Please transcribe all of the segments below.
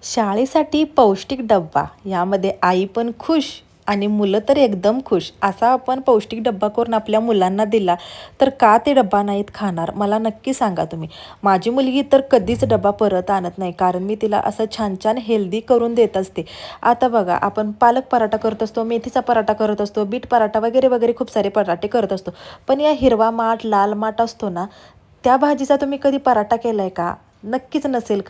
शाळेसाठी पौष्टिक डब्बा यामध्ये आई पण खुश आणि मुलं तर एकदम खुश. असा आपण पौष्टिक डब्बा करून आपल्या मुलांना दिला तर का ते डब्बा नाहीत खाणार मला नक्की सांगा तुम्ही. माझी मुलगी तर कधीच डब्बा परत आणत नाही, कारण मी तिला असं छान छान हेल्दी करून देत असते. आता बघा, आपण पालक पराठा करत असतो, मेथीचा पराठा करत असतो, बीट पराठा वगैरे वगैरे खूप सारे पराठे करत असतो. पण या हिरवा माठ लाल माठ असतो ना, त्या भाजीचा तुम्ही कधी पराठा केला आहे का? नक्कीच नसेल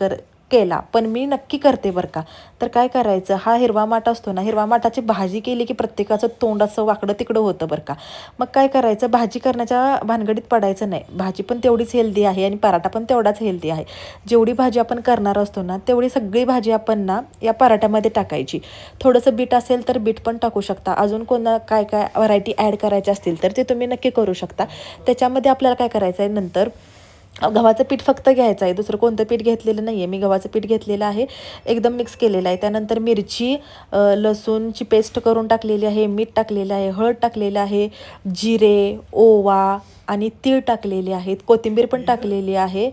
केला, पण मी नक्की करते बरं का. तर काय करायचं, हा हिरवा माठ असतो ना, हिरवा माठाची भाजी केली की प्रत्येकाचं तोंड असं वाकडं तिकडं होतं बरं का. मग काय करायचं, भाजी करण्याच्या भानगडीत पडायचं नाही. भाजी पण तेवढीच हेल्दी आहे आणि पराठा पण तेवढाच हेल्दी आहे. जेवढी भाजी आपण करणार असतो ना, तेवढी सगळी भाजी आपण ना या पराठ्यामध्ये टाकायची. थोडंसं बीट असेल तर बीट पण टाकू शकता. अजून कोणा काय काय व्हरायटी ॲड करायची असतील तर ते तुम्ही नक्की करू शकता. त्याच्यामध्ये आपल्याला काय करायचं आहे, नंतर गव्हाचं पीठ फक्त घ्यायचं आहे, दुसरं कोणतं पीठ घेतलेलं नाही आहे. मी गव्हाचं पीठ घेतलेलं आहे, एकदम मिक्स केलेलं आहे. त्यानंतर मिरची, लसूणची पेस्ट करून टाकलेली आहे, मीठ टाकलेलं आहे, हळद टाकलेलं आहे, जिरे, ओवा आणि तीळ टाकलेले आहेत, कोथिंबीर पण टाकलेली आहे.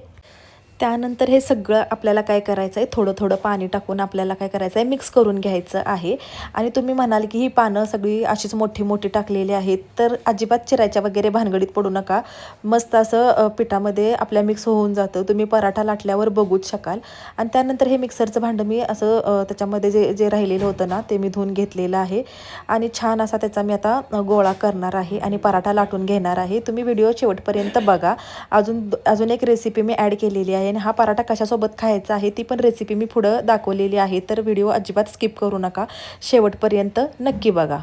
त्यानंतर हे सगळं आपल्याला काय करायचं आहे, थोडं थोडं पाणी टाकून आपल्याला काय करायचं आहे, मिक्स करून घ्यायचं आहे. आणि तुम्ही म्हणाल की ही पानं सगळी अशीच मोठी मोठी टाकलेली आहेत, तर अजिबात चिरायच्या वगैरे भानगडीत पडू नका. मस्त असं पिठामध्ये आपल्या मिक्स होऊन जातं. तुम्ही पराठा लाटल्यावर बघूच शकाल. आणि त्यानंतर हे मिक्सरचं भांडं मी असं त्याच्यामध्ये जे जे राहिलेलं होतं ना, ते मी धुवून घेतलेलं आहे. आणि छान असा त्याचा मी आता गोळा करणार आहे आणि पराठा लाटून घेणार आहे. तुम्ही व्हिडिओ शेवटपर्यंत बघा. अजून एक रेसिपी मी ॲड केलेली आहे आणि हा पराठा कशासोबत खायचा आहे ती पण रेसिपी मी पुढं दाखवलेली आहे. तर व्हिडिओ अजिबात स्किप करू नका, शेवटपर्यंत नक्की बघा.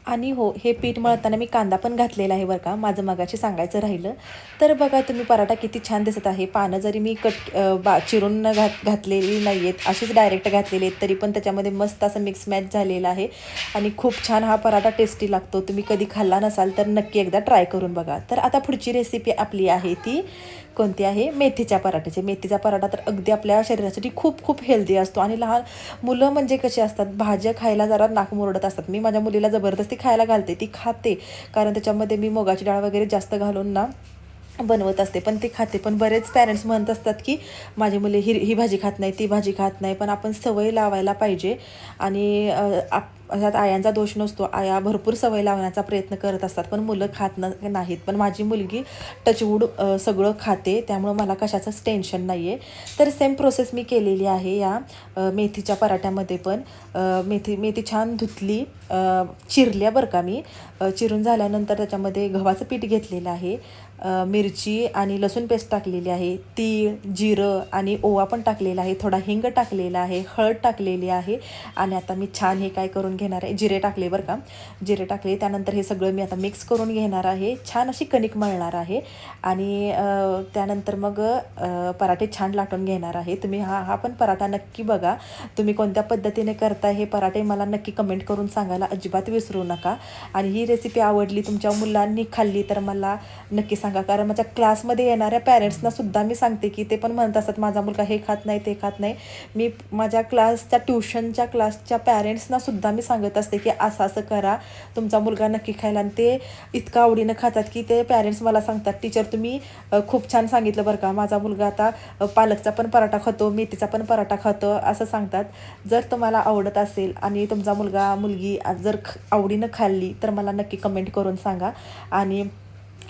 आणि हो, हे पीठ मळताना मी कांदा पण घातलेला आहे बरं का, माझं मगाशी सांगायचं राहिलं. तर बघा तुम्ही, पराठा किती छान दिसत आहे. पानं जरी मी चिरून घातलेली नाही आहेत, अशीच डायरेक्ट घातलेली आहेत, तरी पण त्याच्यामध्ये मस्त असं मिक्स मॅच झालेलं आहे. आणि खूप छान हा पराठा टेस्टी लागतो. तुम्ही कधी खाल्ला नसाल तर नक्की एकदा ट्राय करून बघा. तर आता पुढची रेसिपी आपली आहे ती कोणती आहे, मेथीच्या पराठ्याची. मेथीचा पराठा तर अगदी आपल्या शरीरासाठी खूप खूप हेल्दी असतो. आणि लहान मुलं म्हणजे कशी असतात, भाज्या खायला जरा नाक मुरडत असतात. मी माझ्या मुलीला जबरदस्ती खायला घालते, ती खाते, कारण त्याच्यामध्ये मी मुगाची डाळ वगैरे जास्त घालून ना बनवत असते, पण ती खाते. पण बरेच पॅरेंट्स म्हणत असतात की माझी मुले ही भाजी खात नाही, ती भाजी खात नाही. पण आपण सवय लावायला पाहिजे. आणि ह्यात आयांचा दोष नसतो. आया भरपूर सवय लावण्याचा प्रयत्न करत असतात, पण मुलं खात नाहीत. पण माझी मुलगी टचवूड सगळं खाते, त्यामुळं मला कशाचंच टेन्शन नाही आहे. तर सेम प्रोसेस मी केलेली आहे या मेथीच्या पराठ्यामध्ये पण. मेथी छान धुतली, चिरल्या बरं का मी. चिरून झाल्यानंतर त्याच्यामध्ये गव्हाचं पीठ घेतलेलं आहे, मिरची आणि लसूण पेस्ट टाकलेली आहे, तीळ, जिरं आणि ओवा पण टाकलेला आहे, थोडा हिंग टाकलेला आहे, हळद टाकलेली आहे. आणि आता मी छान हे काय करून घेणार आहे, जिरे टाकले बरं का, जिरे टाकले. त्यानंतर हे सगळं मी आता मिक्स करून घेणार आहे, छान अशी कणिक मळणार आहे. आणि त्यानंतर मग पराठे छान लाटून घेणार आहे. तुम्ही हा पण पराठा नक्की बघा. तुम्ही कोणत्या पद्धतीने करताय हे पराठे मला नक्की कमेंट करून सांगायला अजिबात विसरू नका. आणि ही रेसिपी आवडली, तुमच्या मुलांनी खाल्ली तर मला नक्की सांगा. कारण माझ्या क्लासमध्ये येणाऱ्या पॅरेंट्सना सुद्धा मी सांगते की ते पण म्हणत असतात माझा मुलगा हे खात नाही ते खात नाही. मी माझ्या क्लासच्या ट्युशनच्या क्लासच्या पॅरेंट्सना सुद्धा मी सांगत असते की असं असं करा, तुमचा मुलगा नक्की खायला. आणि ते इतकं आवडीनं खातात की ते पॅरेंट्स मला सांगतात, टीचर तुम्ही खूप छान सांगितलं बरं का, माझा मुलगा आता पालकचा पण पराठा खातो, मेथीचा पण पराठा खातो असं सांगतात. जर तुम्हाला आवडत असेल आणि तुमचा मुलगा मुलगी जर आवडीनं खाल्ली तर मला नक्की कमेंट करून सांगा आणि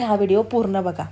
हा व्हिडिओ पूर्ण बघा.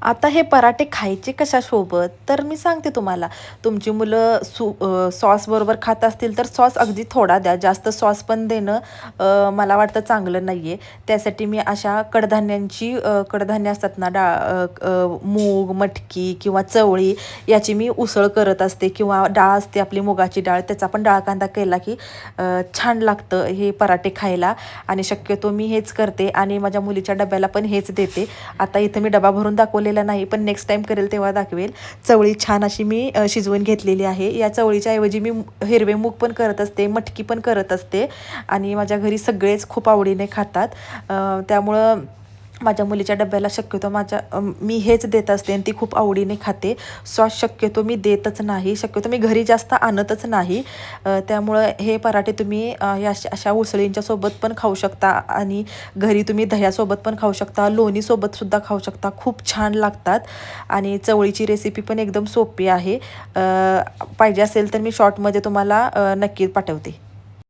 आता हे पराठे खायचे कशासोबत तर मी सांगते तुम्हाला. तुमची मुलं सॉसबरोबर खात असतील तर सॉस अगदी थोडा द्या, जास्त सॉस पण देणं मला वाटतं चांगलं नाही आहे. त्यासाठी मी अशा कडधान्य असतात ना, मूग, मटकी किंवा चवळी याची मी उसळ करत असते. किंवा डाळ असते आपली मुगाची डाळ, त्याचा पण डाळ कांदा केला की छान लागतं हे पराठे खायला. आणि शक्यतो मी हेच करते आणि माझ्या मुलीच्या डब्याला पण हेच देते. आता इथं मी डबा भरून दाखवलेला नाही, पण नेक्स्ट टाइम करेल तेव्हा दाखवेल. चवळी छान अशी मी शिजवून घेतलेली आहे. या चवळीच्या ऐवजी मी हिरवे मूग पण करत असते, मटकी पण करत असते आणि माझ्या घरी सगळेच खूप आवडीने खातात. त्यामुळं माझ्या मुलीच्या डब्याला शक्यतो मी हेच देत असते आणि ती खूप आवडीने खाते. सॉस शक्यतो मी देतच नाही, शक्यतो मी घरी जास्त आणतच नाही. त्यामुळं हे पराठे तुम्ही अशा उसळींच्या सोबत पण खाऊ शकता आणि घरी तुम्ही दह्यासोबत पण खाऊ शकता, लोणीसोबतसुद्धा खाऊ शकता. खूप छान लागतात. आणि चवळीची रेसिपी पण एकदम सोपी आहे. पाहिजे असेल तर मी शॉर्टमध्ये तुम्हाला नक्की पाठवते.